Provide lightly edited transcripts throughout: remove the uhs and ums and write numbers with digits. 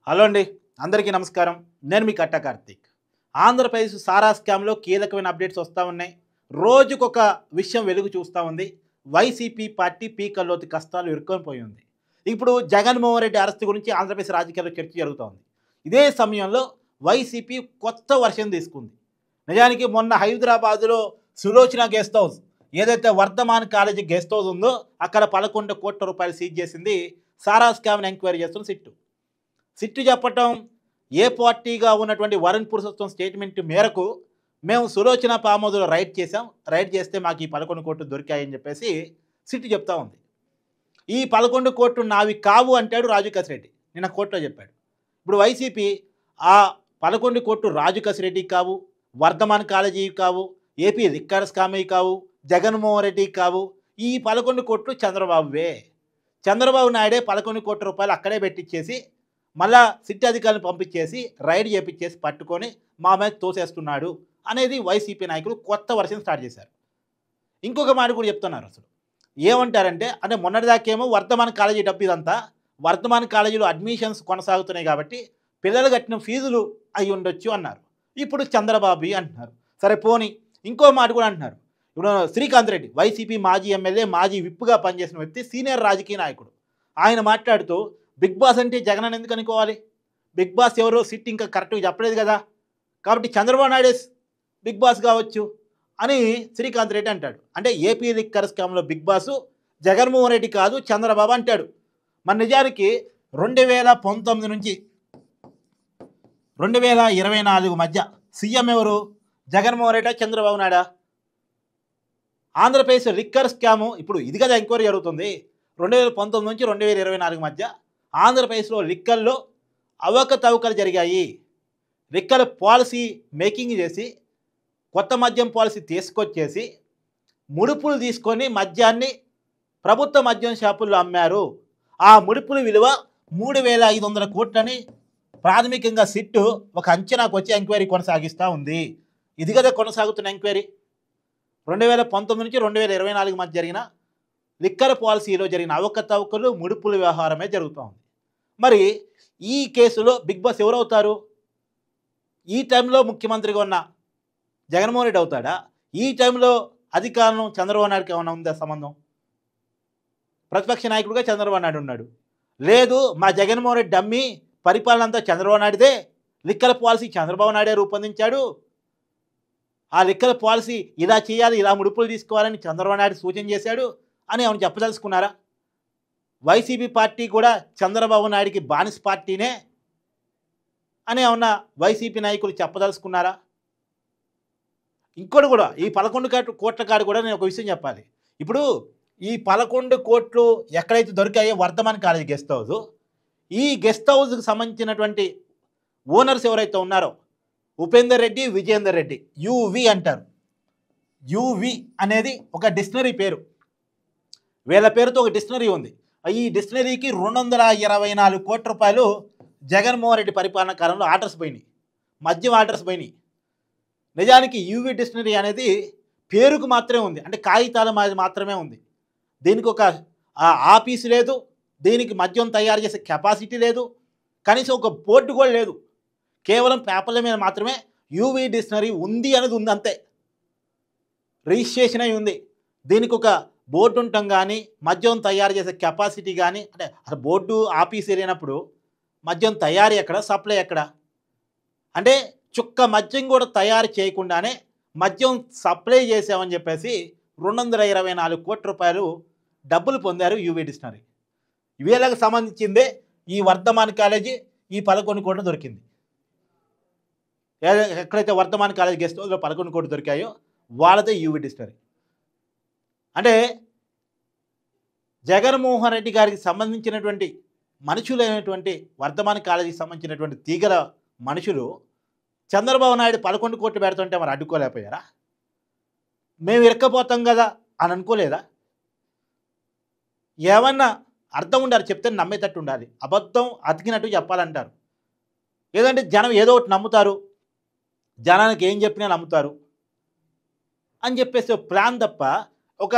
Hello అండి, అందరికీ నమస్కారం. నేను మీ కట్ట కార్తీక్. ఆంధ్రప్రదేశ్ సారా స్కామ్లో కీలకమైన అప్డేట్స్ వస్తూ ఉన్నాయి. రోజుకొక విషయం వెలుగు చూస్తూ ఉంది. వైసీపీ పార్టీ పీకల్లోతి కష్టాలు ఇరుక్కొని పోయి ఉంది. ఇప్పుడు జగన్మోహన్ రెడ్డి అరెస్ట్ గురించి ఆంధ్రప్రదేశ్ రాజకీయాల్లో చర్చ జరుగుతూ ఉంది. ఇదే సమయంలో వైసీపీ కొత్త వర్షన్ తీసుకుంది. నిజానికి మొన్న హైదరాబాదులో సులోచన గెస్ట్ హౌస్, ఏదైతే వర్ధమాన్ కాలేజీ గెస్ట్ హౌస్ ఉందో అక్కడ 11 కోట్ల రూపాయలు సీజ్ చేసింది సారా స్కామ్ని ఎంక్వైరీ చేస్తున్న సిట్టు చెప్పటం, ఏ పార్టీగా ఉన్నటువంటి వరుణ్ పురుషోత్తం స్టేట్మెంట్ మేరకు మేము సులోచన ఫామ్ హౌస్లో రైడ్ చేస్తే మాకు ఈ 11 కోట్లు దొరికాయని చెప్పేసి సిట్టు చెప్తా ఉంది. ఈ 11 కోట్లు నావి కావు అంటాడు రాజు కసిరెడ్డి, నిన్న కోర్టులో చెప్పాడు. ఇప్పుడు వైసీపీ ఆ 11 కోట్లు రాజు కసిరెడ్డికి కావు, వర్ధమాన్ కాలేజీ కావు, ఏపీ లిక్కర్ స్కామ్ కావు, జగన్మోహన్ రెడ్డి కావు, ఈ 11 కోట్లు చంద్రబాబువే. చంద్రబాబు నాయుడే 11 కోట్ల రూపాయలు అక్కడే పెట్టించేసి మళ్ళా సిట్ అధికారులను పంపించేసి రైడ్ చేపించేసి పట్టుకొని మా మీద తోసేస్తున్నాడు అనేది వైసీపీ నాయకులు కొత్త వర్షన్ స్టార్ట్ చేశారు. ఇంకొక మాట కూడా చెప్తున్నారు. అసలు ఏమంటారంటే, అంటే మొన్నటిదాకేమో వర్ధమాన్ కాలేజీ డబ్బు ఇదంతా వర్ధమాన్ కాలేజీలో అడ్మిషన్స్ కొనసాగుతున్నాయి కాబట్టి పిల్లలు కట్టిన ఫీజులు అయి ఉండొచ్చు అన్నారు. ఇప్పుడు చంద్రబాబు అంటున్నారు. సరే పోనీ, ఇంకో మాట కూడా అంటున్నారు. ఇప్పుడు శ్రీకాంత్ రెడ్డి వైసీపీ మాజీ ఎమ్మెల్యే, మాజీ విప్పుగా పనిచేసిన వ్యక్తి, సీనియర్ రాజకీయ నాయకుడు, ఆయన మాట్లాడుతూ బిగ్ బాస్ అంటే జగన్ అని ఎందుకు అనుకోవాలి, బిగ్ బాస్ ఎవరో సిట్ ఇంకా కరెక్ట్గా చెప్పలేదు కదా, కాబట్టి చంద్రబాబు నాయుడే బిగ్ బాస్ కావచ్చు అని శ్రీకాంత్ రెడ్డి అంటాడు. అంటే ఏపీ లిక్కర్ స్కామ్లో బిగ్ బాస్ జగన్మోహన్ రెడ్డి కాదు చంద్రబాబు అంటాడు. మన నిజానికి 2019 నుంచి 2024 మధ్య సీఎం ఎవరు, జగన్మోహన్ రెడ్డి చంద్రబాబు నాయుడా? ఆంధ్రప్రదేశ్ లిక్కర్ స్కాము ఇప్పుడు ఇది కదా ఎంక్వైరీ జరుగుతుంది. 2019 నుంచి 2024 మధ్య ఆంధ్రప్రదేశ్లో లిక్కర్లో అవకతవకలు జరిగాయి. లిక్కర్ పాలసీ మేకింగ్ చేసి కొత్త మద్యం పాలసీ తీసుకొచ్చేసి ముడుపులు తీసుకొని మద్యాన్ని ప్రభుత్వ మద్యం షాపుల్లో అమ్మారు. ఆ ముడుపుల విలువ 3,500 కోట్లని ప్రాథమికంగా సిట్టు ఒక అంచనాకు వచ్చి ఎంక్వైరీ కొనసాగిస్తూ ఉంది. ఇది కదా కొనసాగుతున్న ఎంక్వైరీ. 2019 నుంచి 2024 మధ్య జరిగిన లిక్కర్ పాలసీలో జరిగిన అవకతవకలు, ముడుపుల వ్యవహారమే జరుగుతూ ఉంది. మరి ఈ కేసులో బిగ్ బాస్ ఎవరవుతారు? ఈ టైంలో ముఖ్యమంత్రిగా ఉన్న జగన్మోహన్ రెడ్డి అవుతాడా? ఈ టైంలో అధికారం చంద్రబాబు నాయుడుకి ఏమైనా ఉందా సంబంధం? ప్రతిపక్ష నాయకుడిగా చంద్రబాబు నాయుడు ఉన్నాడు. లేదు, మా జగన్మోహన్ రెడ్డి అమ్మి పరిపాలన అంతా చంద్రబాబు నాయుడుదే, లిక్కర్ పాలసీ చంద్రబాబు నాయుడే రూపొందించాడు, ఆ లిక్కర్ పాలసీ ఇలా చేయాలి, ఇలా ముడుపులు తీసుకోవాలని చంద్రబాబు నాయుడు సూచన చేశాడు అని ఏమైనా చెప్పదలుచుకున్నారా? వైసీపీ పార్టీ కూడా చంద్రబాబు నాయుడికి బానిస పార్టీనే అని ఏమన్నా వైసీపీ నాయకులు చెప్పదలుచుకున్నారా? ఇంకోటి కూడా, ఈ 11 కోట్ల కాడు కూడా నేను ఒక విషయం చెప్పాలి. ఇప్పుడు ఈ 11 కోట్లు ఎక్కడైతే దొరికాయో వర్ధమాన్ కాలేజీ గెస్ట్ హౌస్, ఈ గెస్ట్ హౌస్కి సంబంధించినటువంటి ఓనర్స్ ఎవరైతే ఉన్నారో ఉపేందర్ రెడ్డి, విజయేందర్ రెడ్డి, యువి అంటారు. యువి అనేది ఒక డిక్షనరీ పేరు, వీళ్ళ పేరుతో ఒక డిక్షనరీ ఉంది. ఈ డిక్షనరీకి 224 కోట్ల రూపాయలు జగన్మోహన్ రెడ్డి పరిపాలన కాలంలో ఆర్డర్స్ పోయినాయి, మద్యం ఆర్డర్స్ పోయినాయి. నిజానికి యూవి డిక్షనరీ అనేది పేరుకు మాత్రమే ఉంది, అంటే కాగితాల మాత్రమే ఉంది. దీనికి ఒక ఆఫీసు లేదు, దీనికి మద్యం తయారు చేసే కెపాసిటీ లేదు, కనీసం ఒక బోర్డు కూడా లేదు. కేవలం పేపర్ల మీద మాత్రమే యూవి డిక్షనరీ ఉంది అనేది ఉంది, అంతే. రిజిస్ట్రేషన్ అయి ఉంది. దీనికి ఒక బోర్డు ఉండటం కానీ, మద్యం తయారు చేసే కెపాసిటీ కానీ, అంటే అసలు బోర్డు ఆఫీస్ వెళ్ళినప్పుడు మద్యం తయారీ ఎక్కడ, సప్లై ఎక్కడ? అంటే చుక్క మద్యం కూడా తయారు చేయకుండానే మద్యం సప్లై చేసామని చెప్పేసి 224 కోట్ల రూపాయలు డబ్బులు పొందారు యూవి డిక్షనరీ. వీళ్ళకి సంబంధించిందే ఈ వర్ధమాన్ కాలేజీ, ఈ 11 కోట్లు దొరికింది. ఎక్కడైతే వర్ధమాన్ కాలేజీ గెస్ట్ హౌస్లో 11 కోట్లు దొరికాయో వాళ్ళదే యూవి డిక్షనరీ. అంటే జగన్మోహన్ రెడ్డి గారికి సంబంధించినటువంటి మనుషులైనటువంటి వర్ధమాన్ కాలేజీకి సంబంధించినటువంటి తీగల మనుషులు చంద్రబాబు నాయుడు 11 కోట్లు పెడుతుంటే మరి అడ్డుకోలేకపోయారా? మేము ఇరక్కపోతాం కదా అని అనుకోలేదా? ఏమన్నా అర్థం ఉండాలి, చెప్తే నమ్మేటట్టు ఉండాలి. అబద్ధం అతికినట్టు చెప్పాలంటారు. లేదంటే జనం ఏదో ఒకటి నమ్ముతారు, జనానికి ఏం చెప్పినా నమ్ముతారు అని చెప్పేసి ప్లాన్ తప్ప ఒక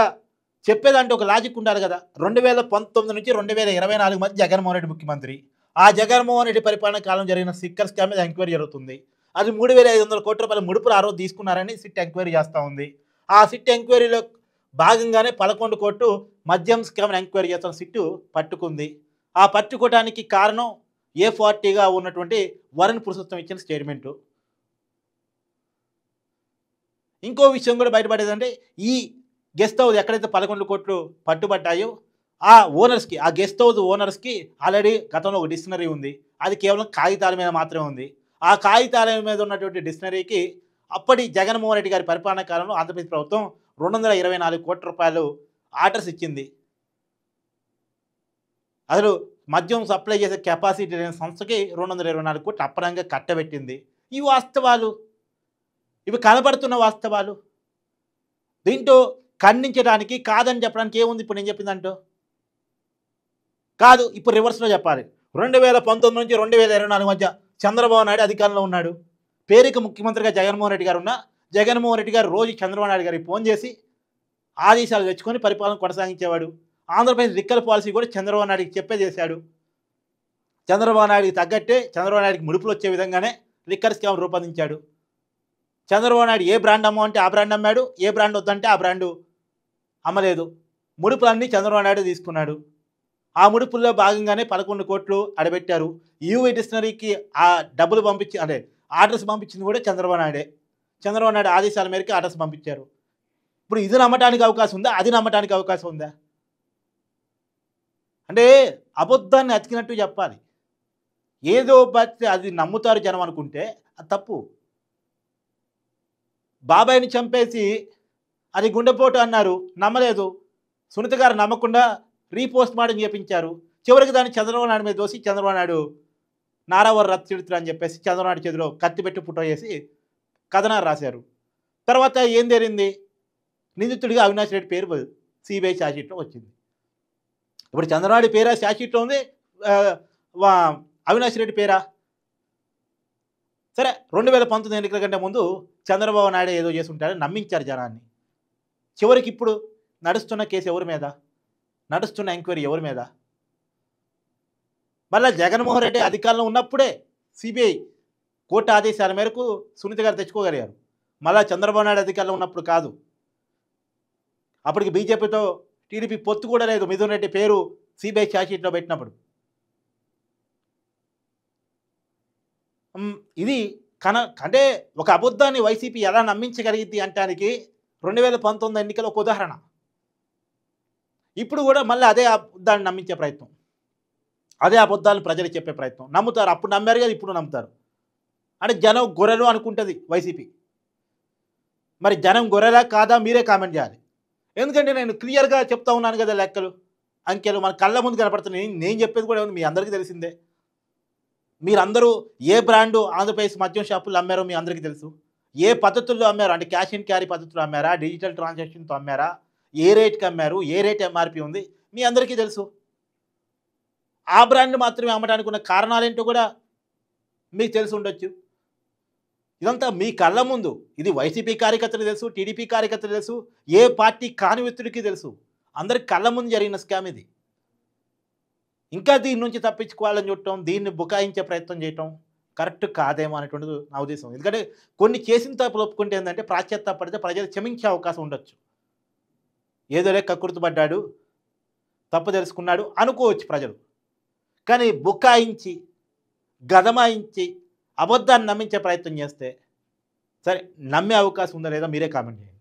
చెప్పేదంటే ఒక లాజిక్ ఉండాలి కదా. 2019 నుంచి 2024 మధ్య జగన్మోహన్ రెడ్డి ముఖ్యమంత్రి, ఆ జగన్మోహన్ రెడ్డి పరిపాలన కాలం జరిగిన స్టిక్కర్ స్కామ్ మీద ఎంక్వైరీ జరుగుతుంది. అది 3,500 కోట్ల రూపాయల ముడుపులు ఆ రోజు తీసుకున్నారని సిట్ ఎంక్వైరీ చేస్తూ ఉంది. ఆ సిట్ ఎంక్వైరీలో భాగంగానే 11 కోట్లు మద్యం స్కామ్ ఎంక్వైరీ చేస్తున్న సిట్టు పట్టుకుంది. ఆ పట్టుకోవడానికి కారణం A40గా ఉన్నటువంటి వరుణ్ పురుషోత్తం ఇచ్చిన స్టేట్మెంటు. ఇంకో విషయం కూడా బయటపడేదంటే ఈ గెస్ట్ హౌస్ ఎక్కడైతే 11 కోట్లు పట్టుబడ్డాయో ఆ ఓనర్స్కి, ఆ గెస్ట్ హౌస్ ఓనర్స్కి ఆల్రెడీ గతంలో ఒక డిక్షనరీ ఉంది. అది కేవలం కాగితాల మీద మాత్రమే ఉంది. ఆ కాగితాల మీద ఉన్నటువంటి డిక్షనరీకి అప్పటి జగన్మోహన్ రెడ్డి గారి పరిపాలనా కాలంలో ఆంధ్రప్రదేశ్ ప్రభుత్వం 224 కోట్ల రూపాయలు ఆర్డర్స్ ఇచ్చింది. అసలు మద్యం సప్లై చేసే కెపాసిటీ లేని సంస్థకి 224 కోట్లు అప్పనంగా కట్టబెట్టింది. ఈ వాస్తవాలు, ఇవి కనబడుతున్న వాస్తవాలు. దీంట్లో ఖండించడానికి, కాదని చెప్పడానికి ఏముంది ఇప్పుడు నేను చెప్పిందంటూ? కాదు, ఇప్పుడు రివర్స్లో చెప్పాలి. 2019 నుంచి 2024 మధ్య చంద్రబాబు నాయుడు అధికారంలో ఉన్నాడు. పేరుకి ముఖ్యమంత్రిగా జగన్మోహన్ రెడ్డి గారు ఉన్నా, జగన్మోహన్ రెడ్డి గారు రోజు చంద్రబాబు నాయుడు గారికి ఫోన్ చేసి ఆదేశాలు తెచ్చుకొని పరిపాలన కొనసాగించేవాడు. ఆంధ్రప్రదేశ్ లిక్కర్ పాలసీ కూడా చంద్రబాబు నాయుడికి చెప్పే చేశాడు. చంద్రబాబు నాయుడికి తగ్గట్టే, చంద్రబాబు నాయుడికి ముడుపులు వచ్చే విధంగానే లిక్కర్ స్కామ్ రూపొందించాడు. చంద్రబాబు నాయుడు ఏ బ్రాండ్ అమ్మంటే ఆ బ్రాండ్ అమ్మాడు, ఏ బ్రాండ్ వద్దంటే ఆ బ్రాండు అమ్మలేదు. ముడుపులన్నీ చంద్రబాబు నాయుడు తీసుకున్నాడు. ఆ ముడుపుల్లో భాగంగానే 11 కోట్లు అడబెట్టారు. యూవీ డిక్షనరీకి ఆ డబ్బులు పంపించి, అంటే ఆర్డర్స్ పంపించింది కూడా చంద్రబాబు నాయుడే. చంద్రబాబు నాయుడు ఆదేశాల మేరకు ఆర్డర్స్ పంపించారు. ఇప్పుడు ఇది నమ్మటానికి అవకాశం ఉందా? అది నమ్మటానికి అవకాశం ఉందా? అంటే అబద్ధాన్ని అతికినట్టు చెప్పాలి. ఏదో బట్టి అది నమ్ముతారు జనం అనుకుంటే అది తప్పు. బాబాయిని చంపేసి అది గుండెపోటు అన్నారు, నమ్మలేదు. సునీత గారు నమ్మకుండా రీపోస్ట్ మార్టం చేపించారు. చివరికి దాన్ని చంద్రబాబు నాయుడు మీద దోసి చంద్రబాబు నాయుడు నారావర్ రథ చరిత్ర అని చెప్పేసి చంద్రబాబు నాయుడు చేతిలో కత్తి పెట్టి ఫోటో చేసి కథనాలు రాశారు. తర్వాత ఏం జరిగింది? నిందితుడిగా అవినాష్ రెడ్డి పేరు సిబిఐ ఛార్జ్షీట్లో వచ్చింది. ఇప్పుడు చంద్రబాబు నాయుడు పేరా ఛార్జ్షీట్లో ఉంది, అవినాష్ రెడ్డి పేరా? సరే, 2019 ఎన్నికల కంటే ముందు చంద్రబాబు నాయుడు ఏదో చేసి ఉంటారని నమ్మించారు జనాన్ని. చివరికి ఇప్పుడు నడుస్తున్న కేసు ఎవరి మీద? నడుస్తున్న ఎంక్వైరీ ఎవరి మీద? మళ్ళీ జగన్మోహన్ రెడ్డి అధికారంలో ఉన్నప్పుడే సిబిఐ కోర్టు ఆదేశాల మేరకు సునీత గారు తెచ్చుకోగలిగారు. మళ్ళీ చంద్రబాబు నాయుడు అధికారంలో ఉన్నప్పుడు కాదు. అప్పటికి బీజేపీతో టీడీపీ పొత్తు కూడా లేదు మిథున్ రెడ్డి పేరు సిబిఐ ఛార్జ్షీట్లో పెట్టినప్పుడు. ఇది అంటే ఒక అబద్ధాన్ని వైసీపీ ఎలా నమ్మించగలిగింది అంటానికి 2019 ఎన్నికల ఒక ఉదాహరణ. ఇప్పుడు కూడా మళ్ళీ అదే అబద్ధాన్ని నమ్మించే ప్రయత్నం, అదే అబద్ధాలను ప్రజలకు చెప్పే ప్రయత్నం. నమ్ముతారు, అప్పుడు నమ్మారు కదా, ఇప్పుడు నమ్ముతారు. అంటే జనం గొర్రెలు అనుకుంటుంది వైసీపీ. మరి జనం గొర్రెలా కాదా మీరే కామెంట్ చేయాలి. ఎందుకంటే నేను క్లియర్గా చెప్తా ఉన్నాను కదా, లెక్కలు అంకెలు మన కళ్ళ ముందు కనపడుతున్నాయి. నేను చెప్పేది కూడా మీ అందరికీ తెలిసిందే. మీరందరూ ఏ బ్రాండు ఆంధ్రప్రదేశ్ మద్యం షాపుల్లో అమ్మారో మీ అందరికీ తెలుసు. ఏ పద్ధతుల్లో అమ్మారో, అంటే క్యాష్ అండ్ క్యారీ పద్ధతిలో అమ్మారా, డిజిటల్ ట్రాన్సాక్షన్తో అమ్మారా, ఏ రేట్కి అమ్మారు, ఏ రేట్ ఎంఆర్పి ఉంది, మీ అందరికీ తెలుసు. ఆ బ్రాండ్ మాత్రమే అమ్మడానికి ఉన్న కారణాలేంటో కూడా మీకు తెలిసి ఉండొచ్చు. ఇదంతా మీ కళ్ళ ముందు. ఇది వైసీపీ కార్యకర్తలు తెలుసు, టీడీపీ కార్యకర్తలు తెలుసు, ఏ పార్టీ కాని వ్యక్తులకి తెలుసు. అందరికి కళ్ళ ముందు జరిగిన స్కామ్ ఇది. ఇంకా దీని నుంచి తప్పించుకోవాలని చూడటం, దీన్ని బుకాయించే ప్రయత్నం చేయటం కరెక్ట్ కాదేమో అనేటువంటిది నా ఉద్దేశం. ఎందుకంటే కొన్ని చేసిన తప్పులు ఒప్పుకుంటే ఏంటంటే పడితే ప్రజలు క్షమించే అవకాశం ఉండొచ్చు. ఏదోలే కక్కుర్తిపడ్డాడు, తప్పు తెలుసుకున్నాడు అనుకోవచ్చు ప్రజలు. కానీ బుకాయించి, గదమాయించి, అబద్ధాన్ని నమ్మించే ప్రయత్నం చేస్తే సరే, నమ్మే అవకాశం ఉందా లేదా మీరే కామెంట్ చేయండి.